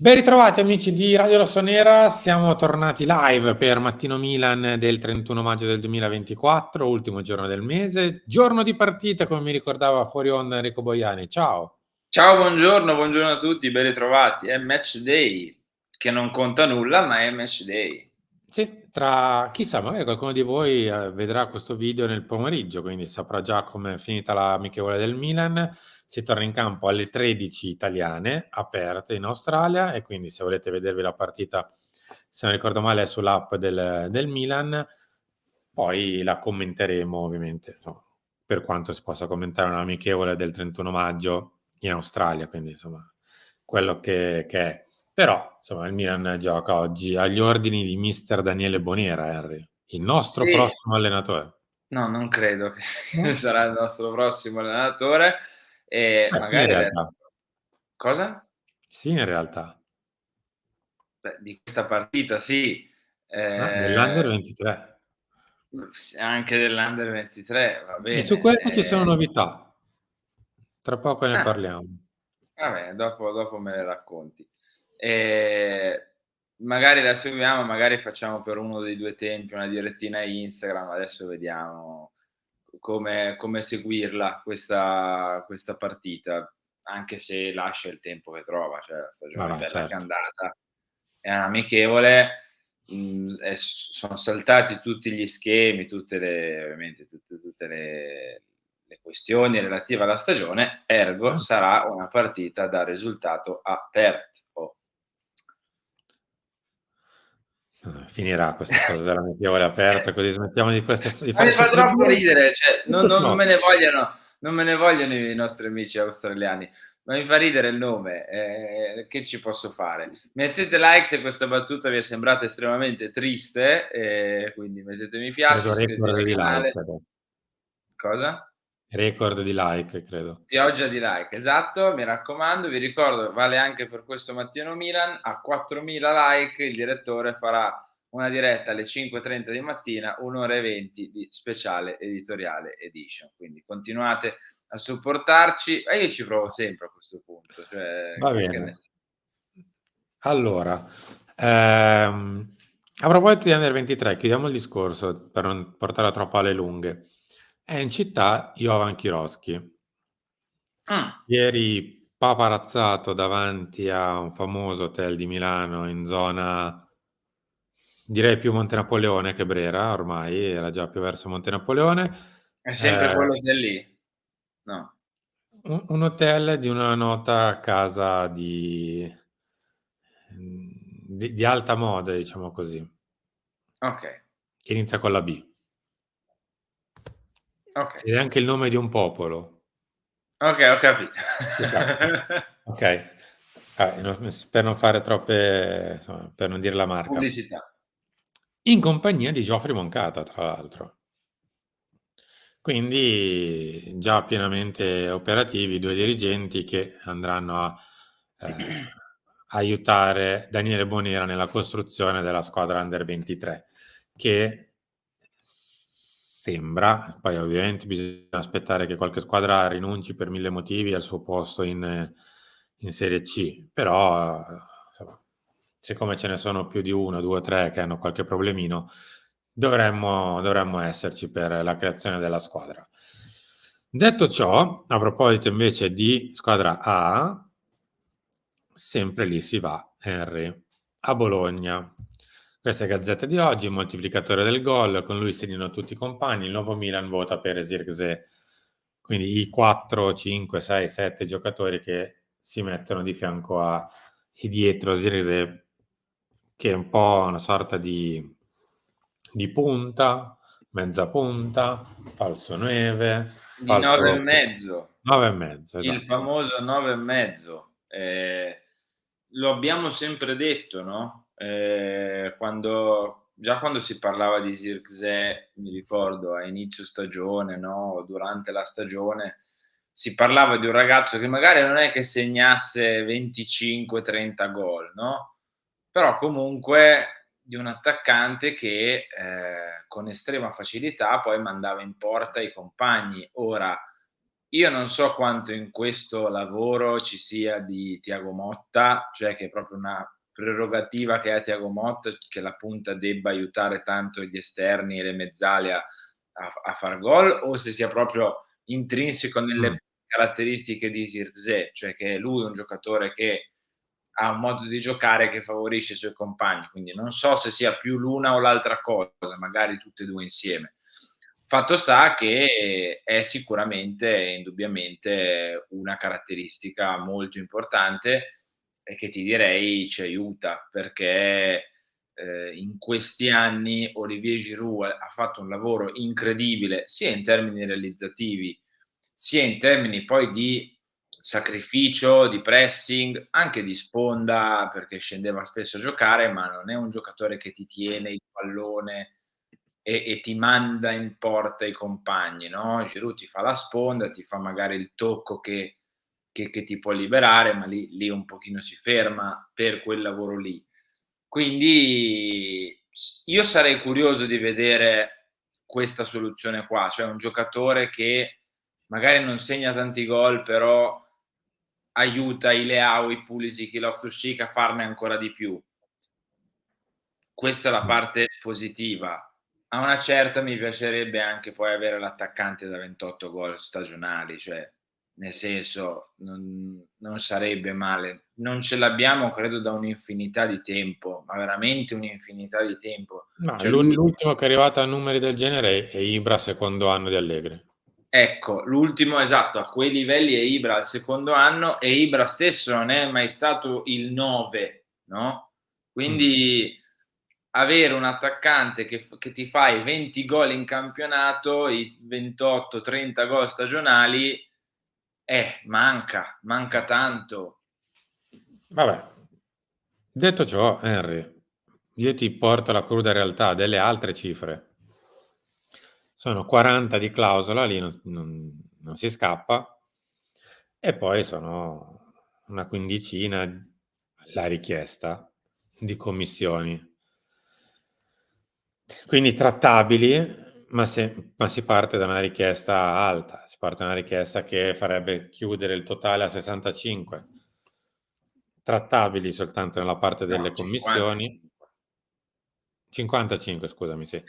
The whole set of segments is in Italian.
Ben ritrovati amici di Radio Rossonera, siamo tornati live per Mattino Milan del 31 maggio del 2024, ultimo giorno del mese, giorno di partita come mi ricordava fuori onda Enrico Boiani, ciao! Ciao, buongiorno a tutti, ben ritrovati. È match day, che non conta nulla, ma è match day. Sì, chissà, magari qualcuno di voi vedrà questo video nel pomeriggio, quindi saprà già come è finita l'amichevole del Milan. Si torna in campo alle 13 italiane, aperte in Australia, e quindi se volete vedervi la partita, se non ricordo male, è sull'app del Milan. Poi la commenteremo, ovviamente, no, per quanto si possa commentare un'amichevole del 31 maggio in Australia, quindi insomma, quello che è. Però, insomma, il Milan gioca oggi agli ordini di mister Daniele Bonera, Henry, il nostro Sì, prossimo allenatore. no, non credo che No? sarà il nostro prossimo allenatore e Sì, in magari adesso. realtà. Cosa? Sì, in realtà. Beh, di questa partita sì, Dell'Under 23. anche dell'Under 23, va E su bene. questo ci sono novità. Tra poco ne Ah, parliamo. vabbè, dopo me le racconti. Ehm, Magari adesso vediamo, magari facciamo per uno dei 2 tempi una direttina Instagram, adesso vediamo come seguirla questa partita, anche se lascia il tempo che trova, cioè la Ma stagione è va, bella che è certo. andata, è un'amichevole, e sono saltati tutti gli schemi, tutte le ovviamente tutte le questioni relative alla stagione, ergo Ah, sarà una partita da risultato aperto. finirà questa cosa dell'amichevole aperta, così smettiamo di Ma fare mi fa queste troppo freddure. ridere, cioè Detto ciò, non me ne vogliono i nostri amici australiani, ma mi fa ridere il nome, che ci posso fare? Mettete like se questa battuta vi è sembrata estremamente triste, quindi mettete mi piace, credo iscrivetevi record al di like canale. adesso. Cosa? Record di like, credo. Pioggia di like, esatto, mi raccomando, vi ricordo, vale anche per questo Mattino Milan, a 4000 like il direttore farà una diretta alle 5:30 di mattina, 1 ora e 20 di speciale editoriale edition. Quindi continuate a supportarci e io ci provo sempre a questo punto, cioè Va che ne bene. so. Allora, a proposito di Under 23, chiudiamo il discorso per non portarla troppo alle lunghe. È in città Jovan Kirovski. Mh, Ieri paparazzato davanti a un famoso hotel di Milano in zona, direi più Monte Napoleone che Brera, ormai era già più verso Monte Napoleone. è sempre Eh, quell'hotel lì? No, un hotel di una nota casa di alta moda, diciamo così, okay, che inizia con la B. okay, Ed è anche il nome di un popolo. okay, ho capito. Esatto. Okay. Per non fare troppe, insomma, per non dire la marca. Pubblicità. In compagnia di Geoffrey Moncada, tra l'altro. Quindi già pienamente operativi i 2 dirigenti che andranno a, ehm, aiutare Daniele Bonera nella costruzione della squadra Under 23, che sembra, poi ovviamente bisogna aspettare che qualche squadra rinunci per 1000 motivi al suo posto in Serie C, però insomma, siccome ce ne sono più di 1, 2 o 3 che hanno qualche problemino, dovremmo esserci per la creazione della squadra. Detto ciò, a proposito invece di squadra A, sempre lì si va, Henry, a Bologna. Questa è Gazzetta di oggi, moltiplicatore del gol, con lui segnano tutti i compagni, il nuovo Milan vota per Zirkzee, quindi i 4, 5, 6, 7 giocatori che si mettono di fianco a e dietro Zirkzee, che è un po' una sorta di punta, mezza punta, falso 9, Di 9 e falso mezzo. 9 e mezzo, Il esatto. famoso 9 e mezzo. Lo abbiamo sempre detto, no, quando si parlava di Zirkzee, mi ricordo a inizio stagione, no, durante la stagione, si parlava di un ragazzo che magari non è che segnasse 25, 30 gol, no, però comunque di un attaccante che, con estrema facilità poi mandava in porta i compagni. Ora, io non so quanto in questo lavoro ci sia di Thiago Motta, cioè che è proprio una prerogativa che ha Thiago Motta, che la punta debba aiutare tanto gli esterni e le mezzali a far gol, o se sia proprio intrinseco Mh. nelle caratteristiche di Zirkzee, cioè che lui è un giocatore che ha un modo di giocare che favorisce i suoi compagni, quindi non so se sia più l'una o l'altra cosa, magari tutte e 2 insieme. Fatto sta che è sicuramente, indubbiamente, una caratteristica molto importante e che ti direi ci aiuta, perché, in questi anni Olivier Giroud ha fatto un lavoro incredibile, sia in termini realizzativi, sia in termini poi di sacrificio, di pressing, anche di sponda, perché scendeva spesso a giocare, ma non è un giocatore che ti tiene il pallone e ti manda in porta i compagni, no, Giroud ti fa la sponda, ti fa magari il tocco che ti può liberare, ma lì un pochino si ferma per quel lavoro lì. Quindi io sarei curioso di vedere questa soluzione qua, cioè un giocatore che magari non segna tanti gol, però aiuta i Leao, i Pulisic, i Loftus-Cheek a farne ancora di più. Questa è la Mh. parte positiva. A una certa mi piacerebbe anche poi avere l'attaccante da 28 gol stagionali, cioè nel senso non sarebbe male. Non ce l'abbiamo credo da un'infinità di tempo, ma veramente un'infinità di tempo. No, Cioè lui l'ultimo che è arrivato a numeri del genere è Ibra, secondo anno di Allegri. ecco, l'ultimo esatto, a quei livelli è Ibra al secondo anno e Ibra stesso non è mai stato il 9, no, Mh. quindi avere un attaccante che ti fa i 20 gol in campionato, i 28, 30 gol stagionali, manca tanto. Vabbè, detto ciò, Henry, io ti porto la cruda realtà delle altre cifre. Sono 40 di clausola, lì non si scappa, e poi sono una quindicina la richiesta di commissioni. Quindi trattabili, ma si parte da una richiesta alta, si parte da una richiesta che farebbe chiudere il totale a 65. Trattabili soltanto nella parte No, delle commissioni. 55. 55, scusami, sì.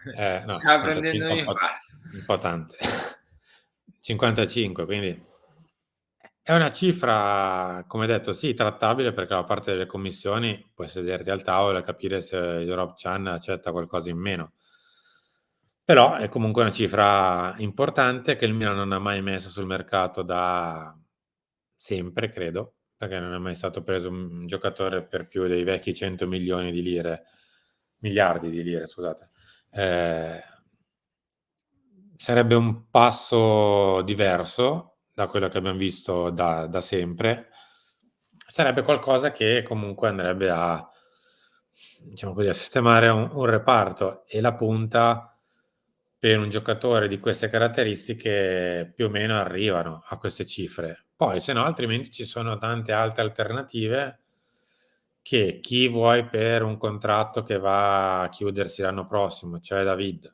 No, Stava prendendo 65 un infarto. un po' tante. 55, quindi è una cifra, come detto, sì, trattabile, perché la parte delle commissioni puoi sederti al tavolo e capire se Europe Chan accetta qualcosa in meno. Però è comunque una cifra importante che il Milan non ha mai messo sul mercato da sempre, credo, perché non è mai stato preso un giocatore per più dei vecchi 100 milioni di lire, miliardi di lire, scusate. Eh, Sarebbe un passo diverso da quello che abbiamo visto da sempre. Sarebbe qualcosa che comunque andrebbe a, diciamo così, a sistemare un reparto, e la punta per un giocatore di queste caratteristiche più o meno arrivano a queste cifre. Poi, se no, altrimenti ci sono tante altre alternative, che chi vuoi per un contratto che va a chiudersi l'anno prossimo, cioè David.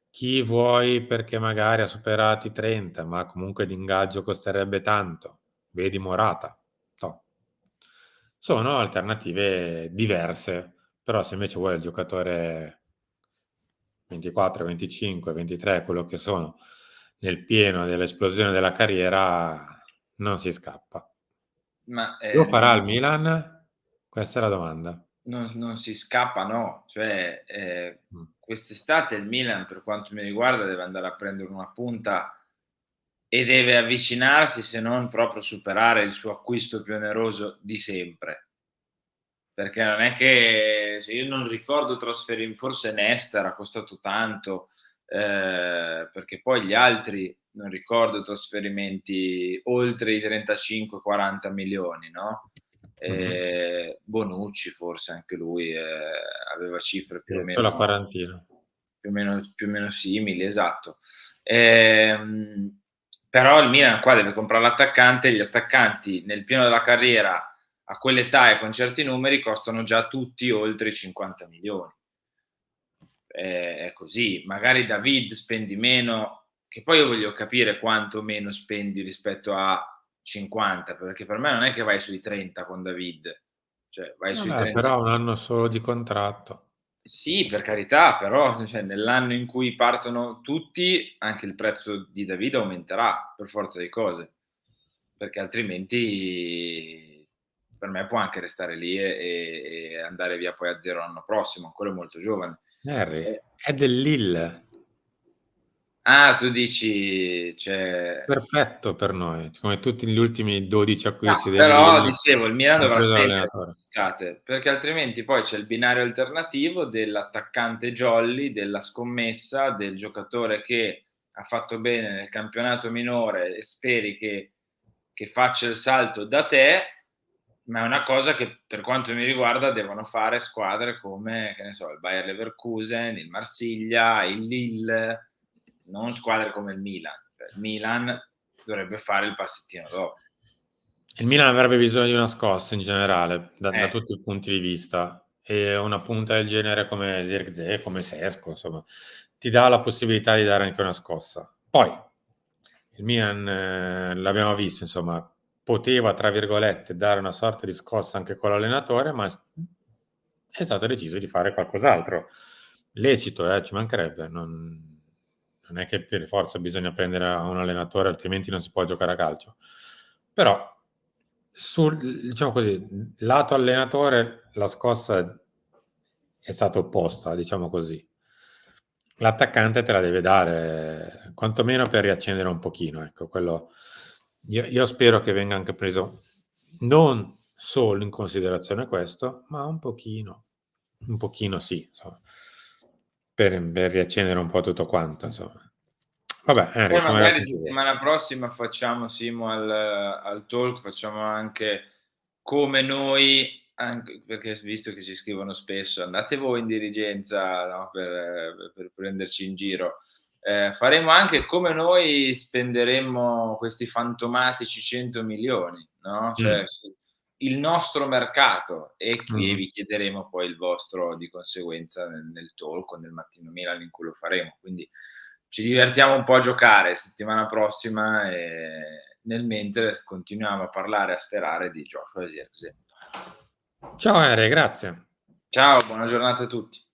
Chi vuoi perché magari ha superato i 30, ma comunque d'ingaggio costerebbe tanto, vedi Morata. No. Sono alternative diverse, però se invece vuoi il giocatore 24, 25, 23, quello che sono, nel pieno dell'esplosione della carriera, non si scappa. Ma, Lo farà il non Milan? Questa è la domanda. non si scappa, no. Cioè, Mh. quest'estate il Milan, per quanto mi riguarda, deve andare a prendere una punta e deve avvicinarsi, se non proprio superare il suo acquisto più oneroso di sempre. Perché non è che se io non ricordo forse Nesta era costato tanto, perché poi gli altri non ricordo trasferimenti oltre i 35, 40 milioni, no, Mh-mh. Bonucci forse anche lui, aveva cifre Sì, sulla quarantina. più o meno simili, esatto. Però il Milan qua deve comprare l'attaccante, gli attaccanti nel pieno della carriera a quell'età e con certi numeri costano già tutti oltre i 50 milioni. È così, magari David spendi meno che poi io voglio capire quanto meno spendi rispetto a 50, perché per me non è che vai sui 30 con David, cioè vai sui Vabbè, 30. però 1 anno solo di contratto. Sì, per carità, però cioè, nell'anno in cui partono tutti, anche il prezzo di David aumenterà per forza di cose, perché altrimenti per me può anche restare lì e andare via poi a zero l'anno prossimo, ancora è molto giovane. Harry, Eh, è del Lille. tu dici, cioè, Perfetto per noi, come tutti gli ultimi 12 no, acquisti del però Lille, dicevo, il Milan dovrà compreso spendere l'allenatore. quest'estate, perché altrimenti poi c'è il binario alternativo dell'attaccante jolly, della scommessa, del giocatore che ha fatto bene nel campionato minore e speri che faccia il salto da te, ma è una cosa che per quanto mi riguarda devono fare squadre come, che ne so, il Bayer Leverkusen, il Marsiglia, il Lille, non squadre come il Milan. Cioè, il Milan dovrebbe fare il passettino dopo. Il Milan avrebbe bisogno di una scossa in generale, da Eh, tutti i punti di vista, e una punta del genere come Zirkzee, come Sesko, insomma, ti dà la possibilità di dare anche una scossa. Poi il Milan, l'abbiamo visto, insomma, poteva, tra virgolette, dare una sorta di scossa anche con l'allenatore, ma è stato deciso di fare qualcos'altro. Lecito, ci mancherebbe, non è che per forza bisogna prendere un allenatore, altrimenti non si può giocare a calcio. Però sul, diciamo così, lato allenatore la scossa è stata opposta, diciamo così. L'attaccante te la deve dare, quantomeno per riaccendere un pochino, ecco, quello io spero che venga anche preso non solo in considerazione questo, ma un pochino sì, insomma, per riaccendere un po' tutto quanto, insomma. Vabbè, Henry, poi siamo arrivati magari così. settimana prossima facciamo, Simo, al talk, facciamo anche come noi, anche perché visto che ci scrivono spesso, andate voi in dirigenza, no, per prenderci in giro. Faremo anche come noi spenderemmo questi fantomatici 100 milioni, no? Cioè, Mm. il nostro mercato e Mm. vi chiederemo poi il vostro di conseguenza nel talk o nel mattino Milan in cui lo faremo. Quindi ci divertiamo un po' a giocare settimana prossima e nel mentre continuiamo a parlare e a sperare di Joshua Zirkzee. Ciao Henry, grazie. Ciao, buona giornata a tutti.